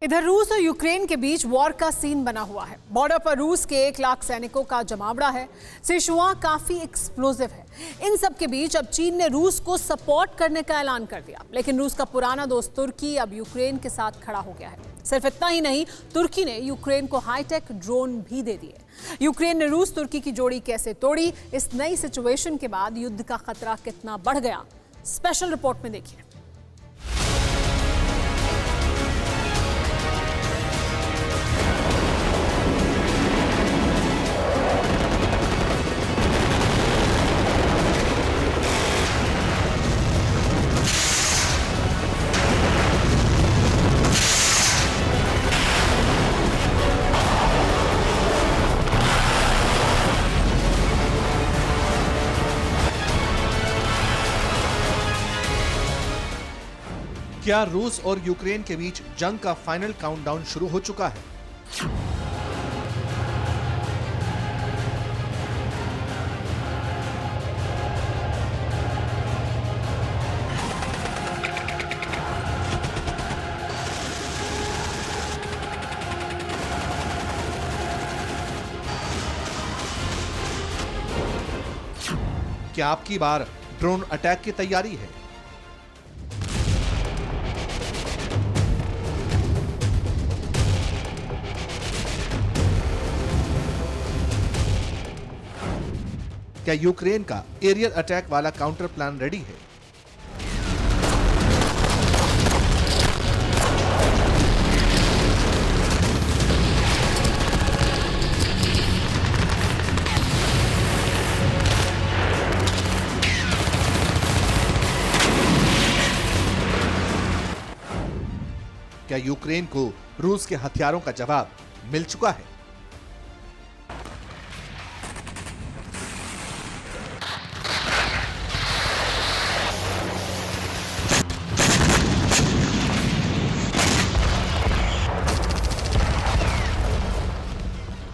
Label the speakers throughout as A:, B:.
A: इधर रूस और यूक्रेन के बीच वॉर का सीन बना हुआ है। बॉर्डर पर रूस के 1 लाख सैनिकों का जमावड़ा है। सिचुएशन काफी एक्सप्लोसिव है। इन सब के बीच अब चीन ने रूस को सपोर्ट करने का ऐलान कर दिया, लेकिन रूस का पुराना दोस्त तुर्की अब यूक्रेन के साथ खड़ा हो गया है। सिर्फ इतना ही नहीं, तुर्की ने यूक्रेन को हाईटेक ड्रोन भी दे दिए। यूक्रेन ने रूस तुर्की की जोड़ी कैसे तोड़ी, इस नई सिचुएशन के बाद युद्ध का खतरा कितना बढ़ गया, स्पेशल रिपोर्ट में देखिए।
B: क्या रूस और यूक्रेन के बीच जंग का फाइनल काउंटडाउन शुरू हो चुका है? क्या आपकी बार ड्रोन अटैक की तैयारी है? क्या यूक्रेन का एरियल अटैक वाला काउंटर प्लान रेडी है? क्या यूक्रेन को रूस के हथियारों का जवाब मिल चुका है?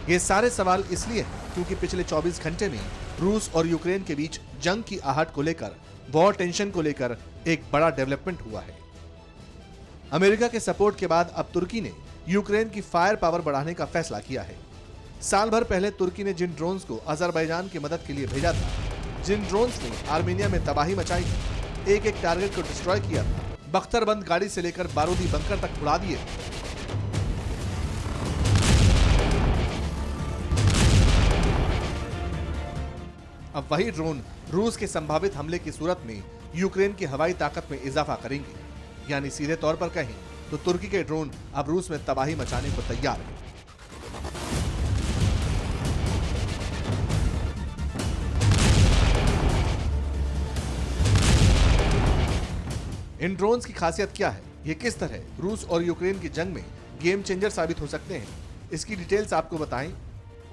B: ये सारे सवाल इसलिए हैं क्योंकि पिछले 24 घंटे में रूस और यूक्रेन के बीच जंग की आहट को लेकर, वॉर टेंशन को लेकर एक बड़ा डेवलपमेंट हुआ है। अमेरिका के सपोर्ट के बाद अब तुर्की ने यूक्रेन की फायर पावर बढ़ाने का फैसला किया है। साल भर पहले तुर्की ने जिन ड्रोन्स को अजरबैजान की मदद के लिए भेजा था, जिन ड्रोन्स ने आर्मेनिया में तबाही मचाई थी, एक एक टारगेट को डिस्ट्रॉय किया था, बख्तरबंद गाड़ी से लेकर बारूदी बंकर तक उड़ा दिए थे। अब वही ड्रोन रूस के संभावित हमले की सूरत में यूक्रेन की हवाई ताकत में इजाफा करेंगे। यानी सीधे तौर पर कहें तो तुर्की के ड्रोन अब रूस में तबाही मचाने को तैयार हैं। इन ड्रोन्स की खासियत क्या है, ये किस तरह रूस और यूक्रेन की जंग में गेम चेंजर साबित हो सकते हैं, इसकी डिटेल्स आपको बताएं।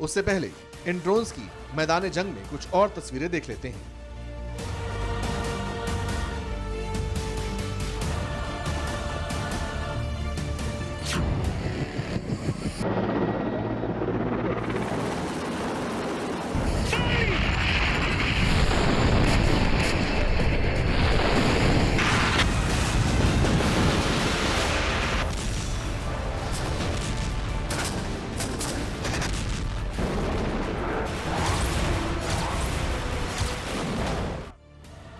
B: उससे पहले इन ड्रोन्स की मैदान जंग में कुछ और तस्वीरें देख लेते हैं।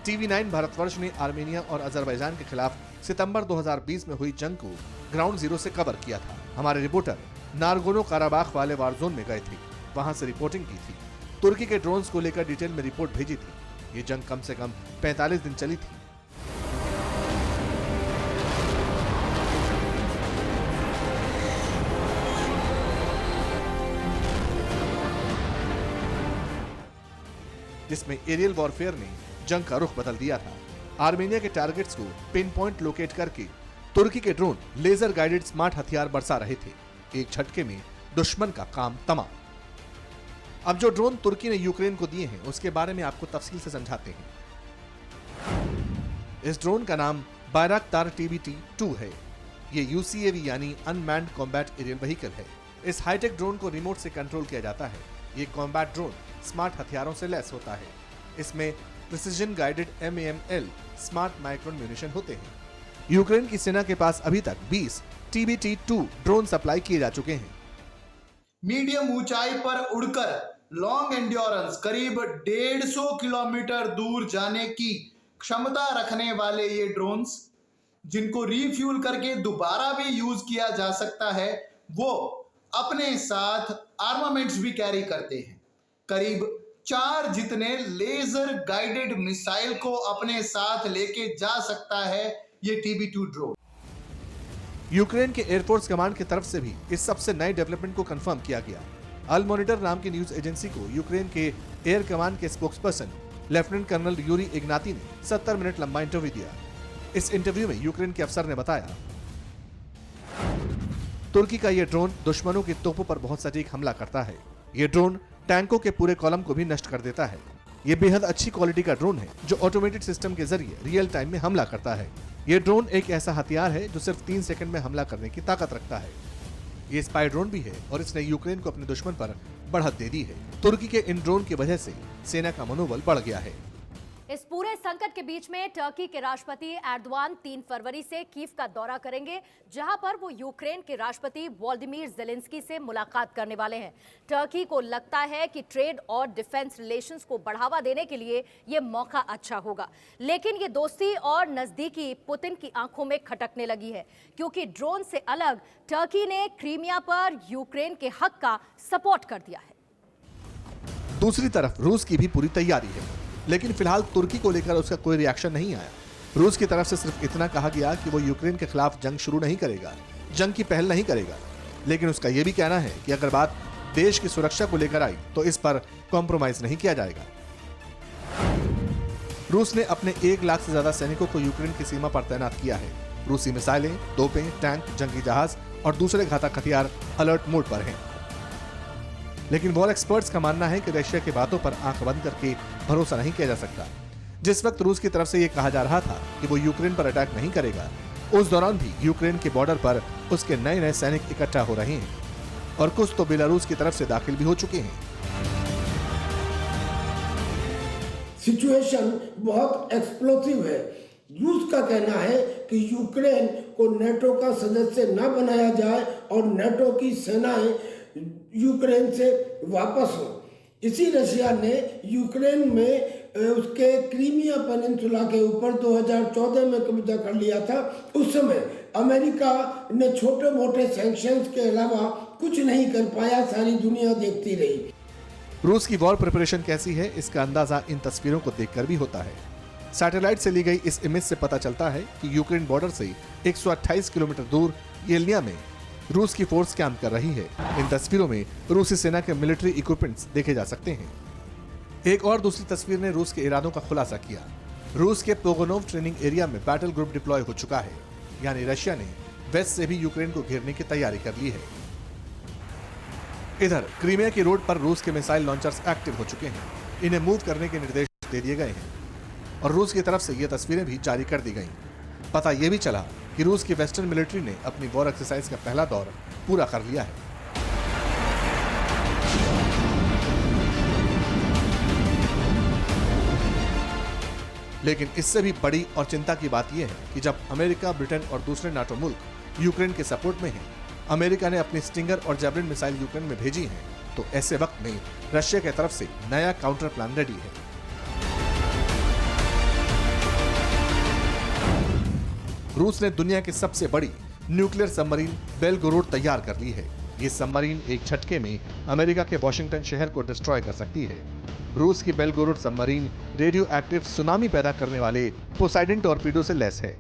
B: TV9 भारतवर्ष ने आर्मेनिया और अजरबैजान के खिलाफ सितंबर 2020 में हुई जंग को ग्राउंड जीरो से कवर किया था। हमारे रिपोर्टर नारगोनो काराबाख वाले वार जोन में गए थे, वहां से रिपोर्टिंग की थी। तुर्की के ड्रोन्स को लेकर डिटेल में रिपोर्ट भेजी थी। ये जंग कम से कम 45 दिन चली थी। जिसमें एरियल वॉरफेयर ने जंग का रुख बदल दिया था। आर्मेनिया के टारगेट्स को पिन पॉइंट लोकेट करके तुर्की के ड्रोन लेजर गाइडेड स्मार्ट हथियार बरसा रहे थे। एक झटके में दुश्मन का काम तमाम। अब जो ड्रोन तुर्की ने यूक्रेन को दिए हैं, उसके बारे में आपको तफसील से समझाते हैं। इस ड्रोन का नाम बायराक्तार TBT-2 है। ये UCAV यानी अनमैन्ड कॉम्बैट एरियल व्हीकल है। इस हाईटेक ड्रोन को रिमोट से कंट्रोल किया जाता है। ये कॉम्बैट ड्रोन स्मार्ट हथियारों से लैस होता है। इसमें precision guided MAML smart micron munition होते हैं। यूक्रेन की सेना के पास अभी तक 20 TBT-2 ड्रोन सप्लाई किए जा चुके हैं।
C: मीडियम ऊंचाई पर उड़कर लॉन्ग एंड्योरेंस करीब 150 किलोमीटर दूर जाने की क्षमता रखने वाले ये ड्रोन्स, जिनको रीफ्यूल करके दोबारा भी यूज किया जा सकता है, वो अपने साथ आर्मामेंट्स भी कैरी करते हैं। करीब 4 जितने लेजर गाइडेड मिसाइल को अपने साथ लेके जा सकता है ये TB2 ड्रोन।
B: यूक्रेन के एयरफोर्स कमांड की तरफ से भी इस सबसे नए डेवलपमेंट को कंफर्म किया गया। अल मॉनिटर नाम की न्यूज एजेंसी को यूक्रेन के एयर कमांड के स्पोक्सपर्सन लेफ्टिनेंट कर्नल यूरी इग्नाती ने 70 मिनट लंबा इंटरव्यू दिया। इस इंटरव्यू में यूक्रेन के अफसर ने बताया, तुर्की का यह ड्रोन दुश्मनों की तोपों पर बहुत सटीक हमला करता है। ये ड्रोन टैंकों के पूरे कॉलम को भी नष्ट कर देता है। ये बेहद अच्छी क्वालिटी का ड्रोन है जो ऑटोमेटेड सिस्टम के जरिए रियल टाइम में हमला करता है। ये ड्रोन एक ऐसा हथियार है जो सिर्फ 3 सेकंड में हमला करने की ताकत रखता है। ये स्पाई ड्रोन भी है और इसने यूक्रेन को अपने दुश्मन पर बढ़त दे दी है। तुर्की के इन ड्रोन की वजह से सेना का मनोबल बढ़ गया है।
D: इस पूरे संकट के बीच में टर्की के राष्ट्रपति एर्दोआन 3 फरवरी से कीव का दौरा करेंगे, जहां पर वो यूक्रेन के राष्ट्रपति वोलोदिमीर ज़ेलेंस्की से मुलाकात करने वाले हैं। टर्की को लगता है कि ट्रेड और डिफेंस रिलेशंस को बढ़ावा देने के लिए ये मौका अच्छा होगा, लेकिन ये दोस्ती और नजदीकी पुतिन की आंखों में खटकने लगी है, क्योंकि ड्रोन से अलग टर्की ने क्रीमिया पर यूक्रेन के हक का सपोर्ट कर दिया है।
B: दूसरी तरफ रूस की भी पूरी तैयारी है, लेकिन फिलहाल तुर्की को लेकर उसका कोई रिएक्शन नहीं आया। रूस की तरफ से सिर्फ इतना कहा गया कि वो यूक्रेन के खिलाफ जंग शुरू नहीं करेगा, जंग की पहल नहीं करेगा, लेकिन उसका यह भी कहना है कि अगर बात देश की सुरक्षा को लेकर आई तो इस पर कॉम्प्रोमाइज नहीं किया जाएगा। रूस ने अपने 1 लाख से ज्यादा सैनिकों को यूक्रेन की सीमा पर तैनात किया है। रूसी मिसाइलें, तोपें, टैंक, जंगी जहाज और दूसरे घातक हथियार अलर्ट मोड पर हैं। लेकिन वॉर एक्सपर्ट्स का मानना है कि रशिया की बातों पर आंख बंद करके भरोसा नहीं किया जा सकता। जिस वक्त रूस की तरफ से यह कहा जा रहा था कि वो यूक्रेन पर अटैक नहीं करेगा, उस दौरान भी यूक्रेन के बॉर्डर पर उसके नए सैनिक इकट्ठा हो रहे हैं और कुछ तो बेलारूस की तरफ से दाखिल भी हो चुके हैं।
E: सिचुएशन बहुत एक्सप्लोसिव है। रूस का कहना है कि यूक्रेन को नेटो का सदस्य न बनाया जाए और नेटो की सेनाएं यूक्रेन से वापस हो। इसी रशिया ने यूक्रेन में उसके क्रीमिया पेनिनसुला के ऊपर 2014 में कब्जा कर लिया था। उस समय अमेरिका ने छोटे मोटे सैंक्शंस के अलावा कुछ नहीं कर पाया, सारी दुनिया देखती रही।
B: रूस की वॉर प्रिपरेशन कैसी है, इसका अंदाजा इन तस्वीरों को देखकर भी होता है। सैटेलाइट से ली गई इस इमेज से पता चलता है कि यूक्रेन बॉर्डर से 128 किलोमीटर दूर येलनिया में रूस की फोर्स कैंप कर रही है। इन तस्वीरों में रूसी सेना के मिलिट्री इक्विपमेंट्स देखे जा सकते हैं। एक और दूसरी तस्वीर ने रूस के इरादों का खुलासा किया। रूस के पोगोनोव ट्रेनिंग एरिया में बैटल ग्रुप डिप्लॉय हो चुका है, यानी रशिया ने वेस्ट से भी यूक्रेन को घेरने की तैयारी कर ली है। इधर क्रीमिया की रोड पर रूस के मिसाइल लॉन्चर्स एक्टिव हो चुके हैं। इन्हें मूव करने के निर्देश दे दिए गए हैं और रूस की तरफ से ये तस्वीरें भी जारी कर दी गई। पता यह भी चला कि रूस की वेस्टर्न मिलिट्री ने अपनी वॉर एक्सरसाइज का पहला दौर पूरा कर लिया है। लेकिन इससे भी बड़ी और चिंता की बात यह है कि जब अमेरिका, ब्रिटेन और दूसरे नाटो मुल्क यूक्रेन के सपोर्ट में हैं, अमेरिका ने अपनी स्टिंगर और जैवलिन मिसाइल यूक्रेन में भेजी हैं, तो ऐसे वक्त में रशिया की तरफ से नया काउंटर प्लान रेडी है। रूस ने दुनिया की सबसे बड़ी न्यूक्लियर सबमरीन बेलगोरोड तैयार कर ली है। ये सबमरीन एक झटके में अमेरिका के वॉशिंगटन शहर को डिस्ट्रॉय कर सकती है। रूस की Belgorod submarine radio active tsunami पैदा करने वाले पोसाइडन टॉर्पीडो से लैस है।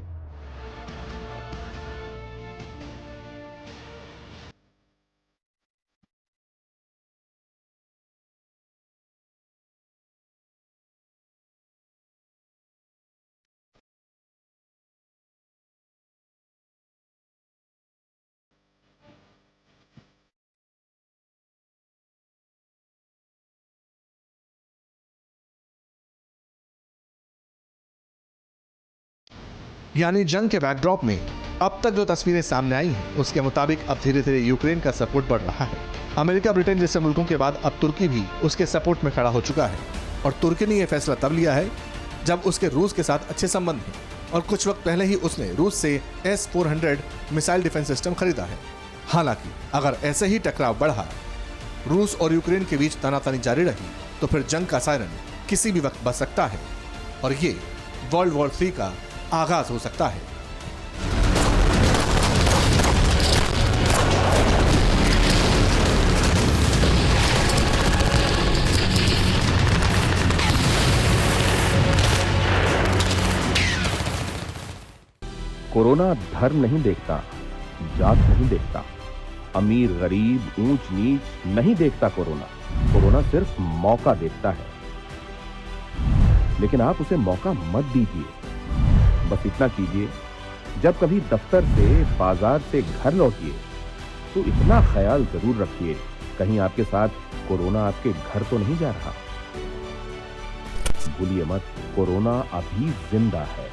B: यानी जंग के बैकड्रॉप में अब तक जो तस्वीरें सामने आई हैं, उसके मुताबिक अब धीरे धीरे यूक्रेन का सपोर्ट बढ़ रहा है। अमेरिका, ब्रिटेन जैसे मुल्कों के बाद अब तुर्की भी उसके सपोर्ट में खड़ा हो चुका है और तुर्की ने यह फैसला तब लिया है जब उसके रूस के साथ अच्छे संबंध हैं। और कुछ वक्त पहले ही उसने रूस से S-400 मिसाइल डिफेंस सिस्टम खरीदा है। हालांकि अगर ऐसे ही टकराव बढ़ा, रूस और यूक्रेन के बीच तनातनी जारी रही, तो फिर जंग का सायरन किसी भी वक्त बज सकता है और ये वर्ल्ड वॉर 3 का आगाज हो सकता है।
F: कोरोना धर्म नहीं देखता, जात नहीं देखता, अमीर गरीब ऊंच नीच नहीं देखता। कोरोना सिर्फ मौका देखता है, लेकिन आप उसे मौका मत दीजिए। बस इतना कीजिए, जब कभी दफ्तर से बाजार से घर लौटिए तो इतना ख्याल जरूर रखिए कहीं आपके साथ कोरोना आपके घर तो नहीं जा रहा। भूलिए मत, कोरोना अभी जिंदा है।